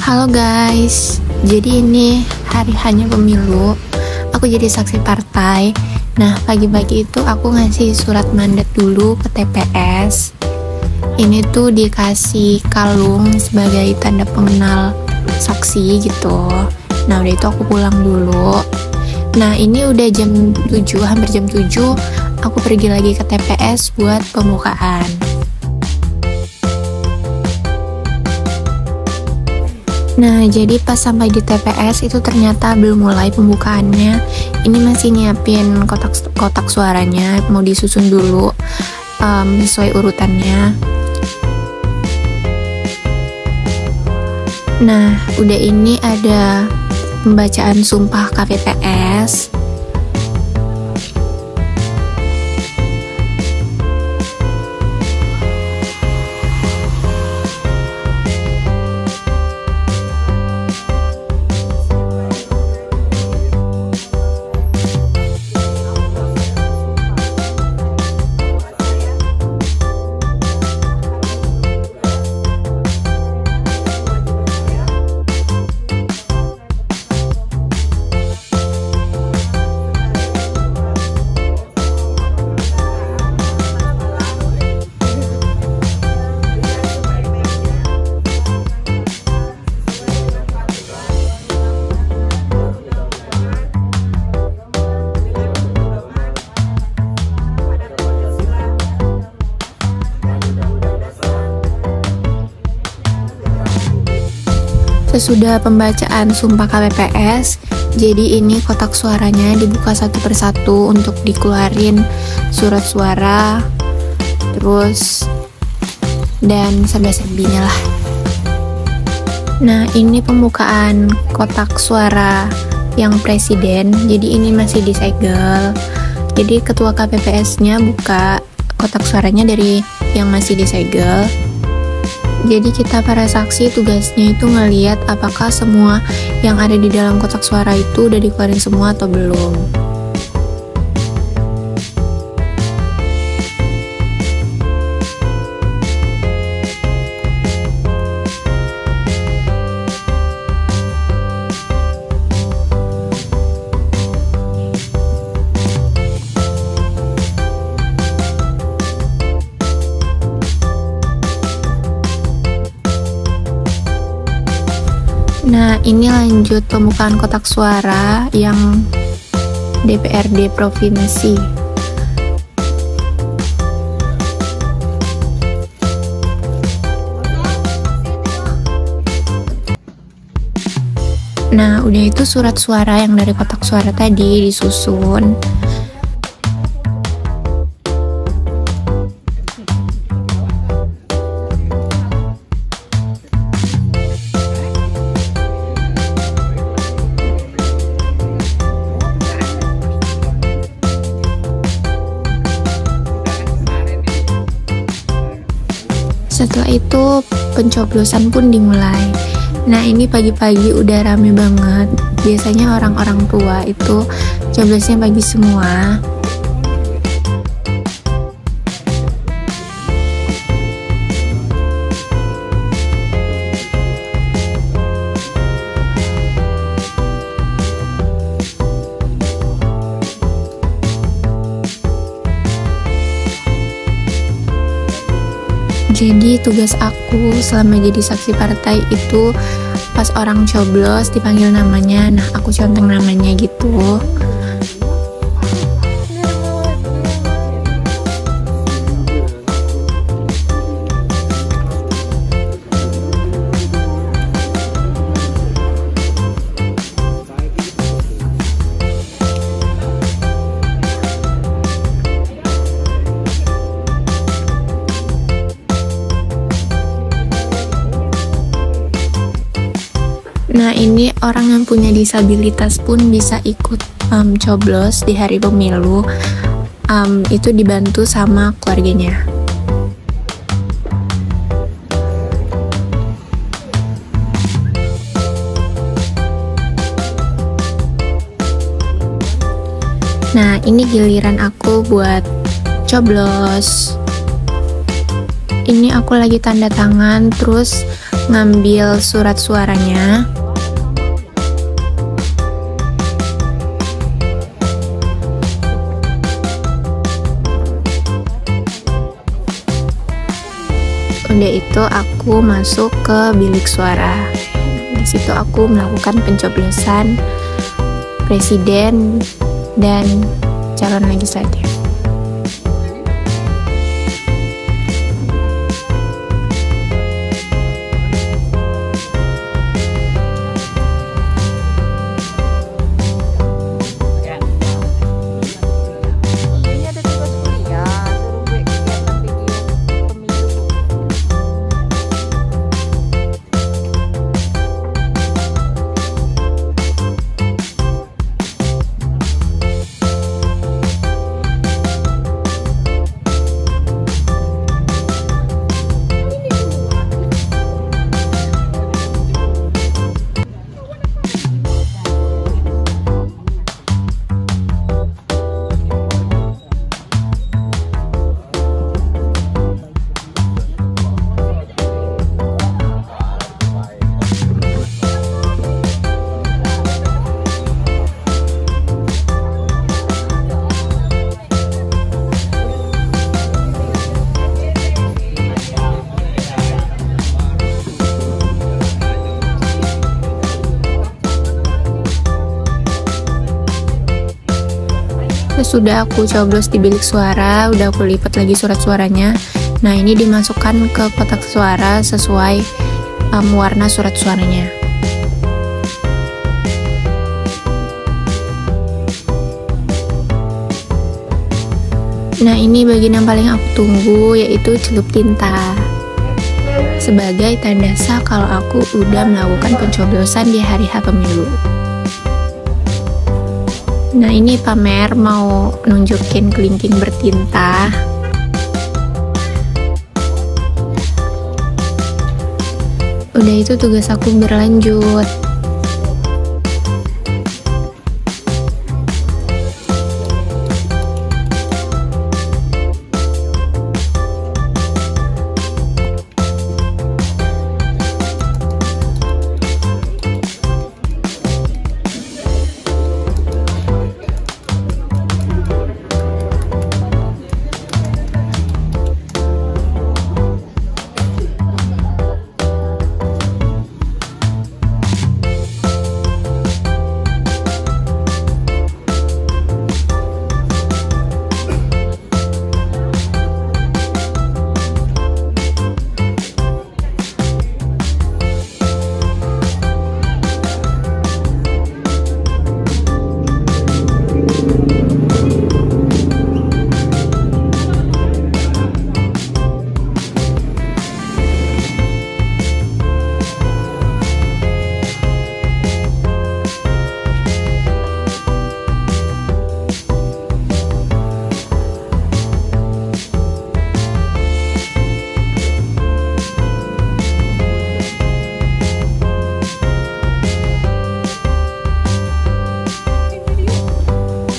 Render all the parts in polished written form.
Halo guys, jadi ini hari hanya pemilu. Aku jadi saksi partai. Nah, pagi-pagi itu aku ngasih surat mandat dulu ke TPS. Ini tuh dikasih kalung sebagai tanda pengenal saksi gitu. Nah, udah itu aku pulang dulu. Nah, ini udah jam 7, hampir jam 7. Aku pergi lagi ke TPS buat pembukaan. Nah, jadi pas sampai di TPS itu ternyata belum mulai pembukaannya. Ini masih nyiapin kotak suaranya, mau disusun dulu sesuai urutannya. Nah, udah ini ada pembacaan sumpah KPPS. Sesudah pembacaan sumpah KPPS, jadi ini kotak suaranya dibuka satu persatu untuk dikeluarin surat suara, terus dan serba-serbinya lah. Nah, ini pembukaan kotak suara yang presiden, jadi ini masih disegel. Jadi ketua KPPS-nya buka kotak suaranya dari yang masih disegel. Jadi kita para saksi tugasnya itu ngeliat apakah semua yang ada di dalam kotak suara itu udah dikeluarin semua atau belum. Nah, ini lanjut pembukaan kotak suara yang DPRD provinsi. Nah, udah itu surat suara yang dari kotak suara tadi disusun. Setelah itu pencoblosan pun dimulai. Nah, ini pagi-pagi udah rame banget. Biasanya orang-orang tua itu coblosnya pagi semua. Jadi tugas aku selama jadi saksi partai itu pas orang coblos dipanggil namanya, nah aku conteng namanya gitu. Nah, ini orang yang punya disabilitas pun bisa ikut coblos di hari pemilu. Itu dibantu sama keluarganya. Nah, ini giliran aku buat coblos. Ini aku lagi tanda tangan, terus ngambil surat suaranya. Udah itu aku masuk ke bilik suara. Di situ aku melakukan pencoblosan presiden dan calon legislatif. Sudah aku coblos di bilik suara, udah aku lipat lagi surat suaranya. Nah, ini dimasukkan ke kotak suara sesuai warna surat suaranya. Nah, ini bagian yang paling aku tunggu, yaitu celup tinta. Sebagai tanda sah kalau aku udah melakukan pencoblosan di hari H pemilu. Nah, ini pamer mau nunjukin kelingking bertinta. Udah itu tugas aku berlanjut.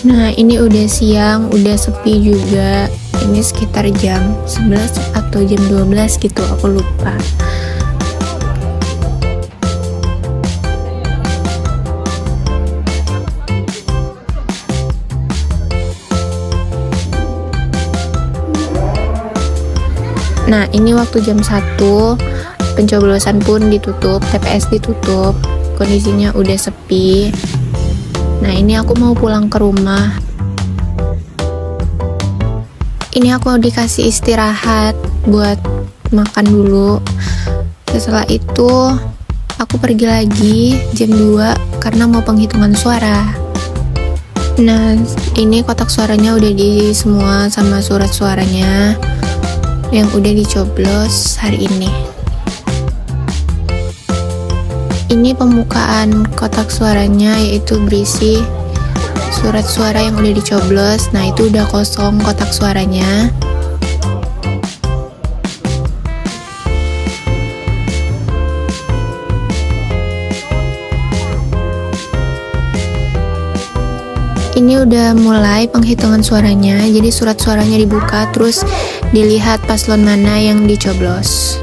Nah, ini udah siang, udah sepi juga. Ini sekitar jam 11 atau jam 12 gitu, aku lupa. Nah, ini waktu jam 1, pencoblosan pun ditutup, TPS ditutup, kondisinya udah sepi. Nah, ini aku mau pulang ke rumah. Ini aku dikasih istirahat buat makan dulu. Setelah itu, aku pergi lagi jam 2 karena mau penghitungan suara. Nah, ini kotak suaranya udah diisi semua sama surat suaranya yang udah dicoblos hari ini. Ini pembukaan kotak suaranya, yaitu berisi surat suara yang udah dicoblos. Nah, itu udah kosong kotak suaranya. ini udah mulai penghitungan suaranya. Jadi surat suaranya dibuka, terus dilihat paslon mana yang dicoblos.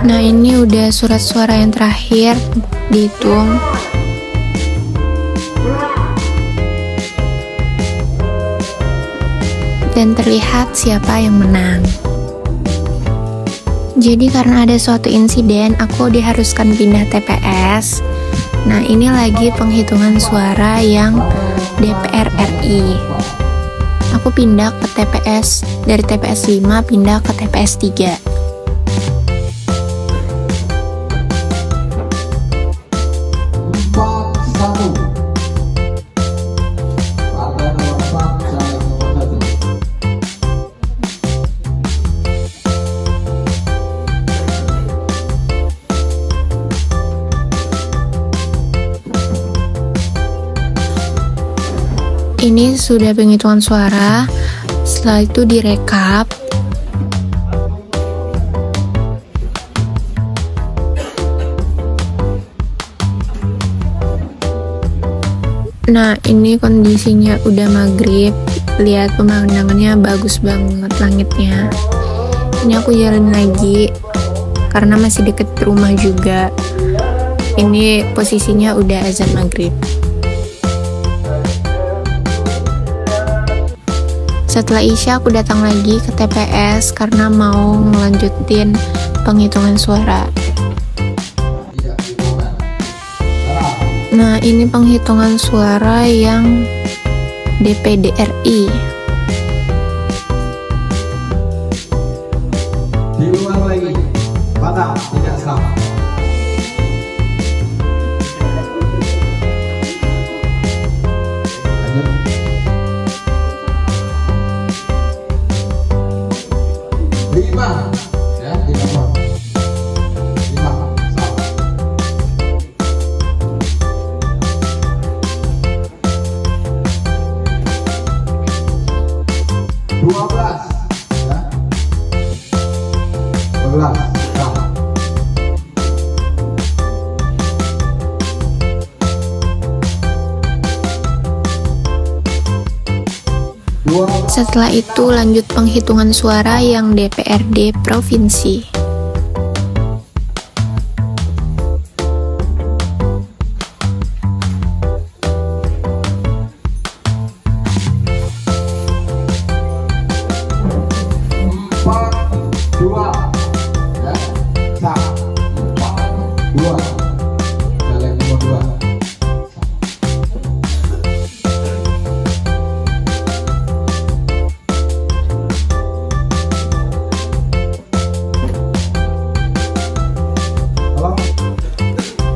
Nah, ini udah surat suara yang terakhir dihitung. Dan terlihat siapa yang menang. Jadi karena ada suatu insiden, aku diharuskan pindah TPS. Nah, ini lagi penghitungan suara yang DPR RI. Aku pindah ke TPS, dari TPS 5 pindah ke TPS 3. Ini sudah penghitungan suara, setelah itu direkap. Nah, ini kondisinya udah maghrib, lihat pemandangannya bagus banget langitnya. Ini aku jalan lagi, karena masih deket rumah juga. Ini posisinya udah azan maghrib. Setelah Isya aku datang lagi ke TPS karena mau ngelanjutin penghitungan suara. Nah, ini penghitungan suara yang DPD RI. Diulang lagi, patah, tidak sah. Setelah itu lanjut penghitungan suara yang DPRD provinsi.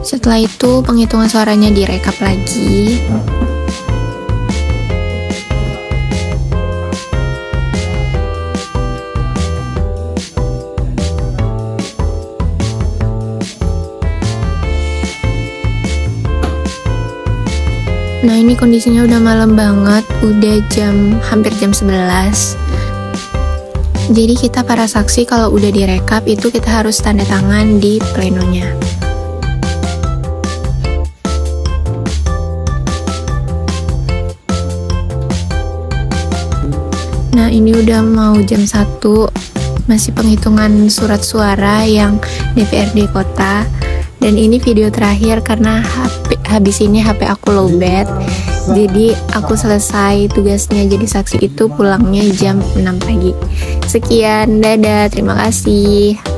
Setelah itu penghitungan suaranya direkap lagi. Nah, ini kondisinya udah malam banget, udah hampir jam 11. Jadi kita para saksi kalau udah direkap itu kita harus tanda tangan di plenonya. Nah, ini udah mau jam 1, masih penghitungan surat suara yang DPRD kota. Dan ini video terakhir karena habis ini HP aku lowbat. Jadi aku selesai tugasnya jadi saksi itu pulangnya jam 6 pagi. Sekian, dadah, terima kasih.